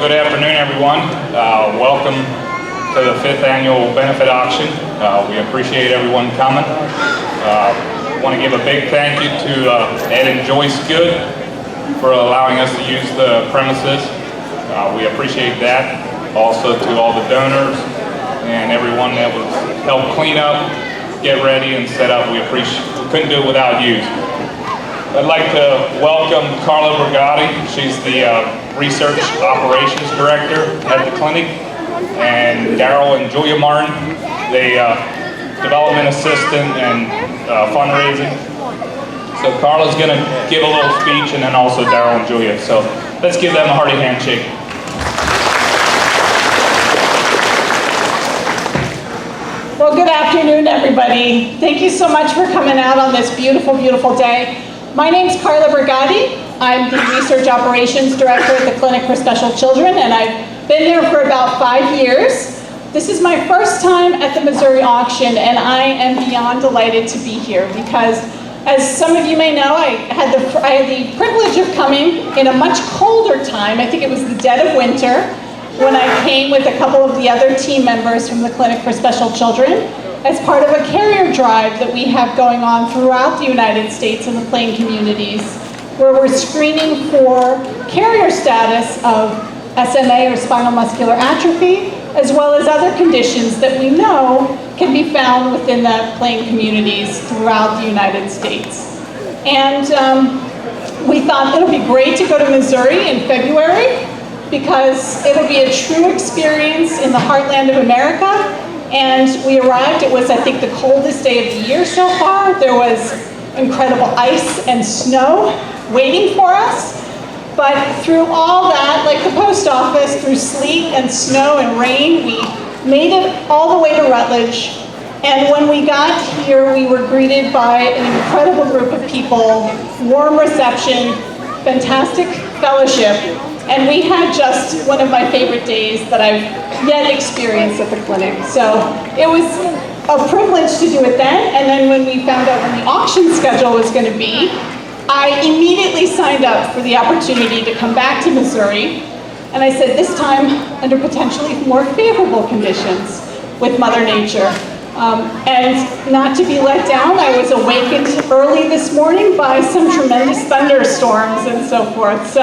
good afternoon, everyone. Welcome to the 5th annual benefit auction. We appreciate everyone coming. I want to give a big thank you to Ed and Joyce Good for allowing us to use the premises. We appreciate that. Also to all the donors and everyone that was helped clean up, get ready, and set up. We couldn't do it without you. I'd like to welcome Karlla Brigatti. She's the Research Operations Director at the clinic, and Daryl and Julia Martin, the Development Assistant and Fundraising. So Karla's going to give a little speech, and then also Daryl and Julia. So let's give them a hearty handshake. Well, good afternoon, everybody. Thank you so much for coming out on this beautiful, beautiful day. My name's Karlla Brigatti. I'm the Research Operations Director at the Clinic for Special Children, and I've been there for about 5 years. This is my first time at the Missouri auction, and I am beyond delighted to be here because, as some of you may know, I had the privilege of coming in a much colder time. I think it was the dead of winter when I came with a couple of the other team members from the Clinic for Special Children as part of a carrier drive that we have going on throughout the United States and the Plain communities, where we're screening for carrier status of SMA or spinal muscular atrophy, as well as other conditions that we know can be found within the Plain communities throughout the United States. And we thought it'll be great to go to Missouri in February because it'll be a true experience in the heartland of America. And we arrived, it was, I think, the coldest day of the year so far. There was incredible ice and snow waiting for us. But through all that, like the post office, through sleet and snow and rain, we made it all the way to Rutledge. And when we got here, we were greeted by an incredible group of people, warm reception, fantastic fellowship. And we had just one of my favorite days that I've yet experienced at the clinic. So it was a privilege to do it then. And then when we found out when the auction schedule was going to be, I immediately signed up for the opportunity to come back to Missouri. And I said, this time under potentially more favorable conditions with Mother Nature. And not to be let down, I was awakened early this morning by some tremendous thunderstorms and so forth. So,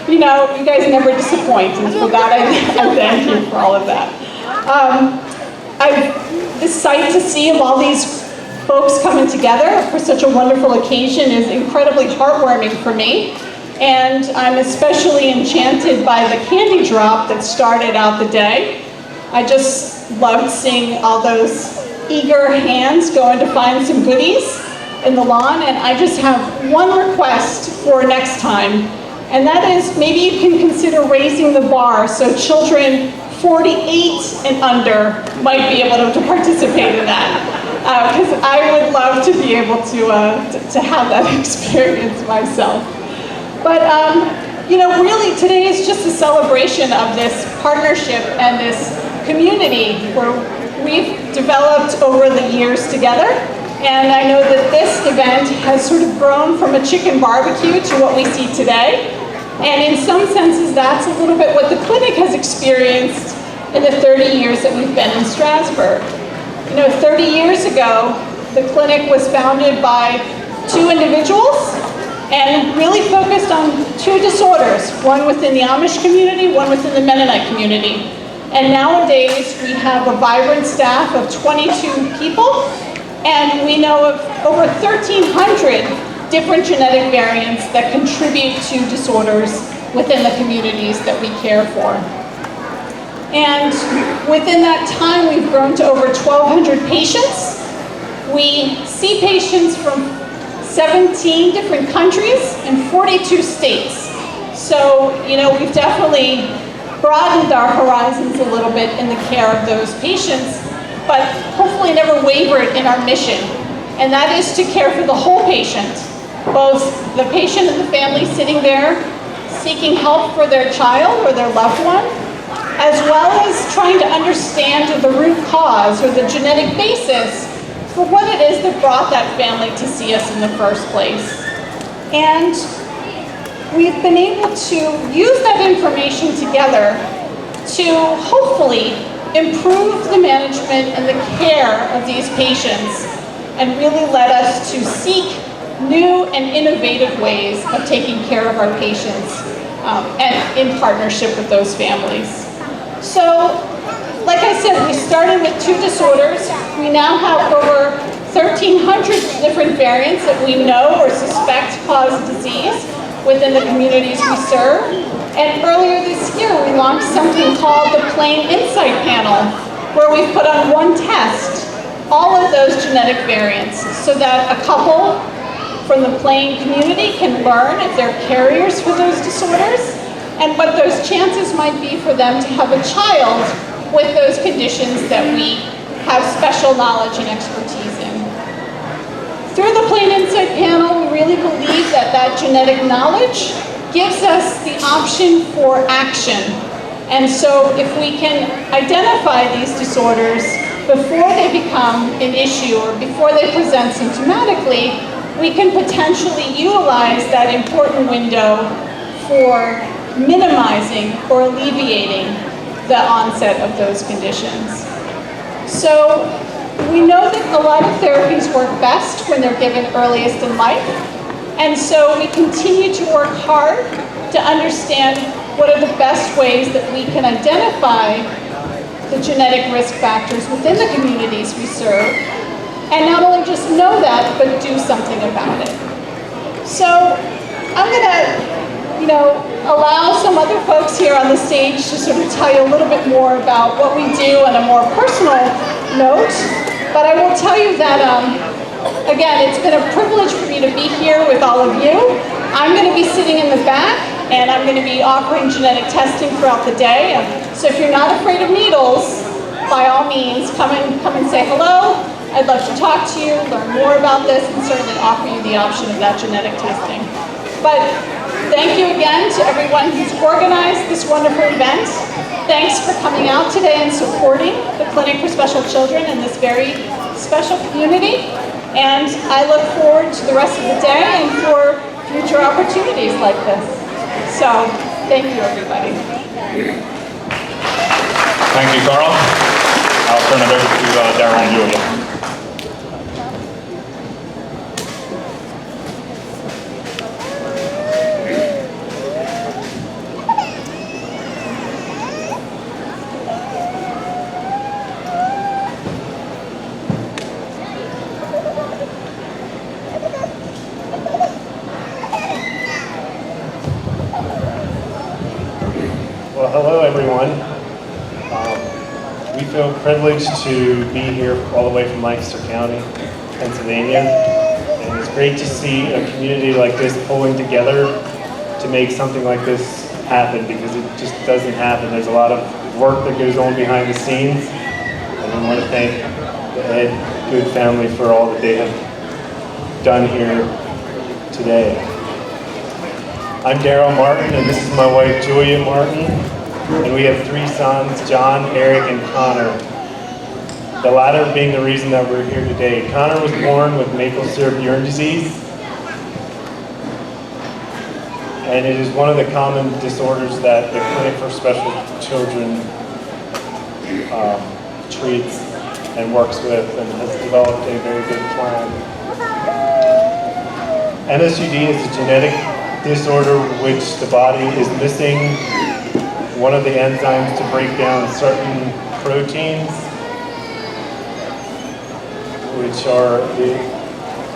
you know, you guys never disappoint, and for that I thank you for all of that. This sight to see of all these folks coming together for such a wonderful occasion is incredibly heartwarming for me, and I'm especially enchanted by the candy drop that started out the day. I just loved seeing all those eager hands going to find some goodies in the lawn, and I just have one request for next time. And that is, maybe you can consider raising the bar so children 48 and under might be able to participate in that. Because I would love to be able to have that experience myself. But, you know, really today is just a celebration of this partnership and this community where we've developed over the years together. And I know that this event has sort of grown from a chicken barbecue to what we see today. And in some senses, that's a little bit what the clinic has experienced in the 30 years that we've been in Strasburg. You know, 30 years ago, the clinic was founded by 2 individuals and really focused on 2 disorders, one within the Amish community, one within the Mennonite community. And nowadays, we have a vibrant staff of 22 people, and we know of over 1,300 different genetic variants that contribute to disorders within the communities that we care for. And within that time, we've grown to over 1,200 patients. We see patients from 17 different countries and 42 states. So, you know, we've definitely broadened our horizons a little bit in the care of those patients, but hopefully never wavered in our mission. And that is to care for the whole patient, both the patient and the family sitting there seeking help for their child or their loved one, as well as trying to understand the root cause or the genetic basis for what it is that brought that family to see us in the first place. And we've been able to use that information together to hopefully improve the management and the care of these patients and really led us to seek new and innovative ways of taking care of our patients and in partnership with those families. So, like I said, we started with 2 disorders. We now have over 1,300 different variants that we know or suspect cause disease within the communities we serve. And earlier this year, we launched something called the Plain Insight Panel, where we put on one test all of those genetic variants so that a couple from the Plain community can learn if they're carriers for those disorders and what those chances might be for them to have a child with those conditions that we have special knowledge and expertise in. Through the Plain Insight Panel, we really believe that that genetic knowledge gives us the option for action. And so if we can identify these disorders before they become an issue or before they present symptomatically, we can potentially utilize that important window for minimizing or alleviating the onset of those conditions. So we know that a lot of therapies work best when they're given earliest in life. And so we continue to work hard to understand what are the best ways that we can identify the genetic risk factors within the communities we serve, and not only just know that, but do something about it. So I'm gonna, allow some other folks here on the stage to sort of tell you a little bit more about what we do on a more personal note. But I will tell you that, again, it's been a privilege for me to be here with all of you. I'm going to be sitting in the back, and I'm going to be offering genetic testing throughout the day. So if you're not afraid of needles, by all means, come and say hello. I'd love to talk to you, learn more about this, and certainly offer you the option of that genetic testing. But thank you again to everyone who's organized this wonderful event. Thanks for coming out today and supporting the Clinic for Special Children in this very special community. And I look forward to the rest of the day and for future opportunities like this. So, thank you, everybody. Thank you, Karlla. I'll turn it over to Daryl and Julia. Well, hello everyone. We feel privileged to be here all the way from Lancaster County, Pennsylvania. And it's great to see a community like this pulling together to make something like this happen, because it just doesn't happen. There's a lot of work that goes on behind the scenes. And I want to thank the Ed Good family for all that they have done here today. I'm Daryl Martin, and this is my wife, Julia Martin, and we have 3 sons, John, Eric, and Conor. The latter being the reason that we're here today. Conor was born with Maple Syrup Urine Disease, and it is one of the common disorders that the Clinic for Special Children treats and works with, and has developed a very good plan. MSUD is a genetic disorder which the body is missing one of the enzymes to break down certain proteins, which are the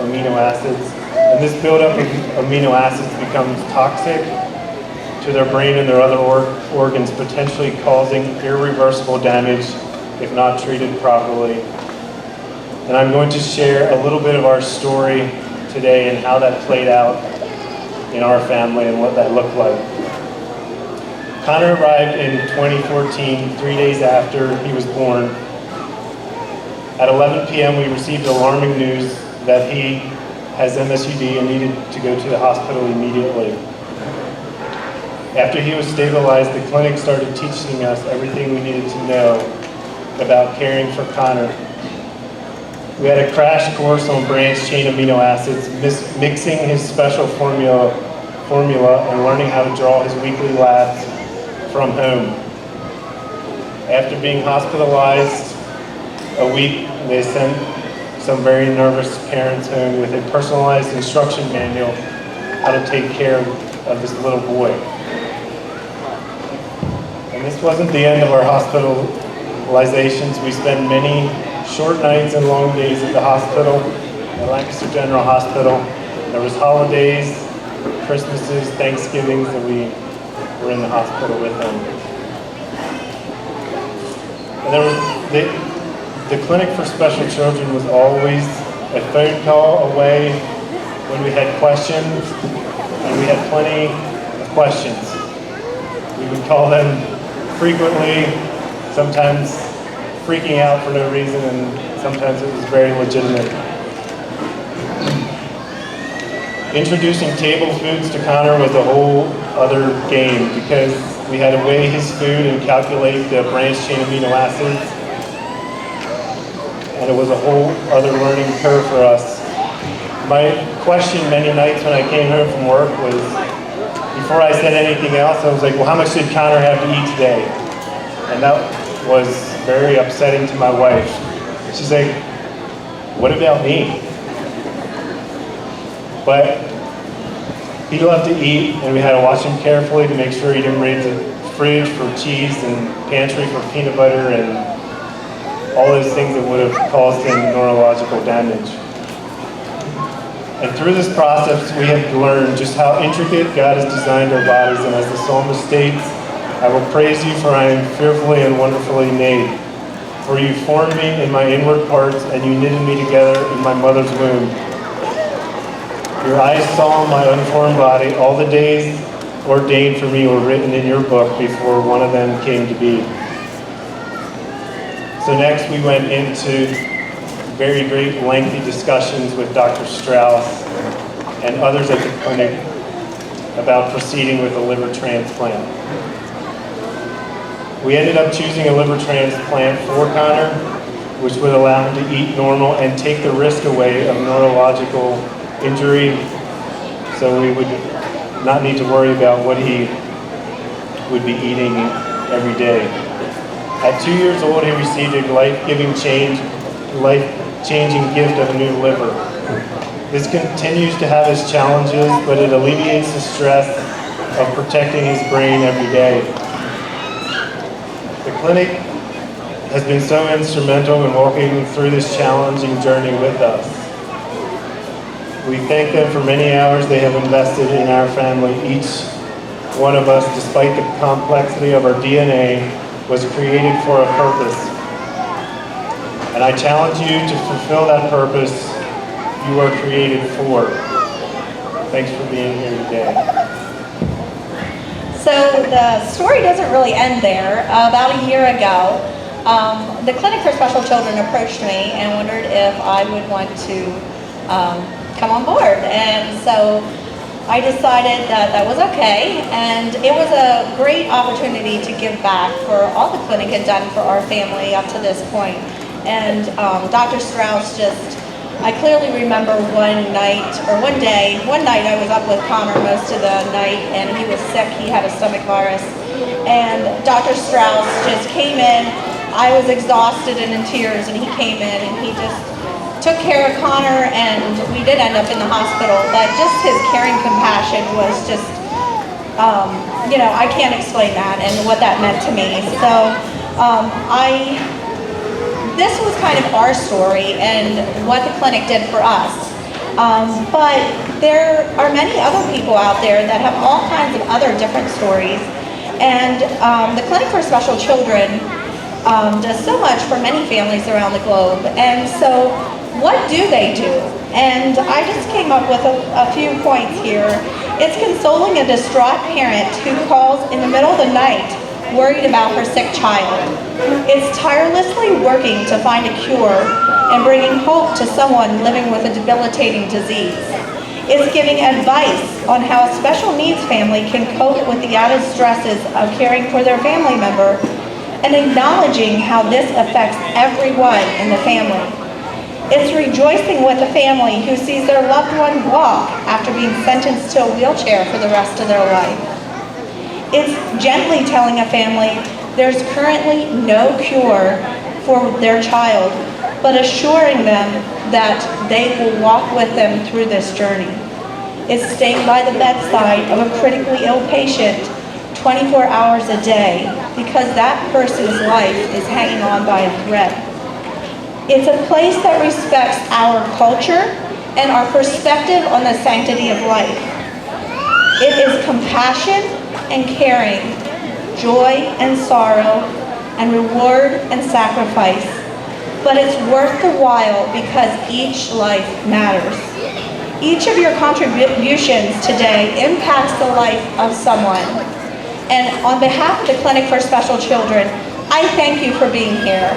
amino acids. And this buildup of amino acids becomes toxic to their brain and their other organs, potentially causing irreversible damage if not treated properly. And I'm going to share a little bit of our story today and how that played out in our family and what that looked like. Conor arrived in 2014, 3 days after he was born. At 11 p.m. we received alarming news that he has MSUD and needed to go to the hospital immediately. After he was stabilized, the clinic started teaching us everything we needed to know about caring for Conor. We had a crash course on branched chain amino acids, mixing his special formula formula and learning how to draw his weekly labs from home. After being hospitalized a week, they sent some very nervous parents home with a personalized instruction manual how to take care of this little boy. And this wasn't the end of our hospitalizations. We spent many short nights and long days at the hospital, at Lancaster General Hospital. There was holidays, Christmases, Thanksgivings that we were in the hospital with them. And there was, the Clinic for Special Children was always a phone call away when we had questions, and we had plenty of questions. We would call them frequently, sometimes freaking out for no reason, and sometimes it was very legitimate. Introducing table foods to Conor was a whole other game because we had to weigh his food and calculate the branched chain amino acids. And it was a whole other learning curve for us. My question many nights when I came home from work was, before I said anything else, I was like, well, how much did Conor have to eat today? And that was very upsetting to my wife. She's like, what about me? But he loved to eat, and we had to watch him carefully to make sure he didn't raid the fridge for cheese and pantry for peanut butter and all those things that would have caused him neurological damage. And through this process, we have learned just how intricate God has designed our bodies, and as the psalmist states, I will praise you for I am fearfully and wonderfully made. For you formed me in my inward parts, and you knitted me together in my mother's womb. Your eyes saw my unformed body. All the days ordained for me were written in your book before one of them came to be. So next we went into very great lengthy discussions with Dr. Strauss and others at the clinic about proceeding with a liver transplant. We ended up choosing a liver transplant for Conor, which would allow him to eat normal and take the risk away of neurological injury, so we would not need to worry about what he would be eating every day. At 2 years old, he received a life-changing gift of a new liver. This continues to have its challenges, but it alleviates the stress of protecting his brain every day. The clinic has been so instrumental in walking through this challenging journey with us. We thank them for many hours they have invested in our family. Each one of us, despite the complexity of our DNA, was created for a purpose. And I challenge you to fulfill that purpose you are created for. Thanks for being here today. So the story doesn't really end there. About a year ago, the Clinic for Special Children approached me and wondered if I would want to come on board. And so I decided that that was okay, and it was a great opportunity to give back for all the clinic had done for our family up to this point. And Dr. Strauss I clearly remember one day I was up with Conor most of the night, and he was sick, he had a stomach virus, and Dr. Strauss just came in. I was exhausted and in tears, and he came in and he just took care of Conor, and we did end up in the hospital, but just his caring compassion was just, I can't explain that and what that meant to me. So this was kind of our story and what the clinic did for us. But there are many other people out there that have all kinds of other different stories. And the Clinic for Special Children does so much for many families around the globe. And so what do they do? And I just came up with a few points here. It's consoling a distraught parent who calls in the middle of the night worried about her sick child. It's tirelessly working to find a cure and bringing hope to someone living with a debilitating disease. It's giving advice on how a special needs family can cope with the added stresses of caring for their family member and acknowledging how this affects everyone in the family. It's rejoicing with a family who sees their loved one walk after being sentenced to a wheelchair for the rest of their life. It's gently telling a family there's currently no cure for their child, but assuring them that they will walk with them through this journey. It's staying by the bedside of a critically ill patient 24 hours a day because that person's life is hanging on by a thread. It's a place that respects our culture and our perspective on the sanctity of life. It is compassion and caring, joy and sorrow, and reward and sacrifice. But it's worth the while because each life matters. Each of your contributions today impacts the life of someone. And on behalf of the Clinic for Special Children, I thank you for being here.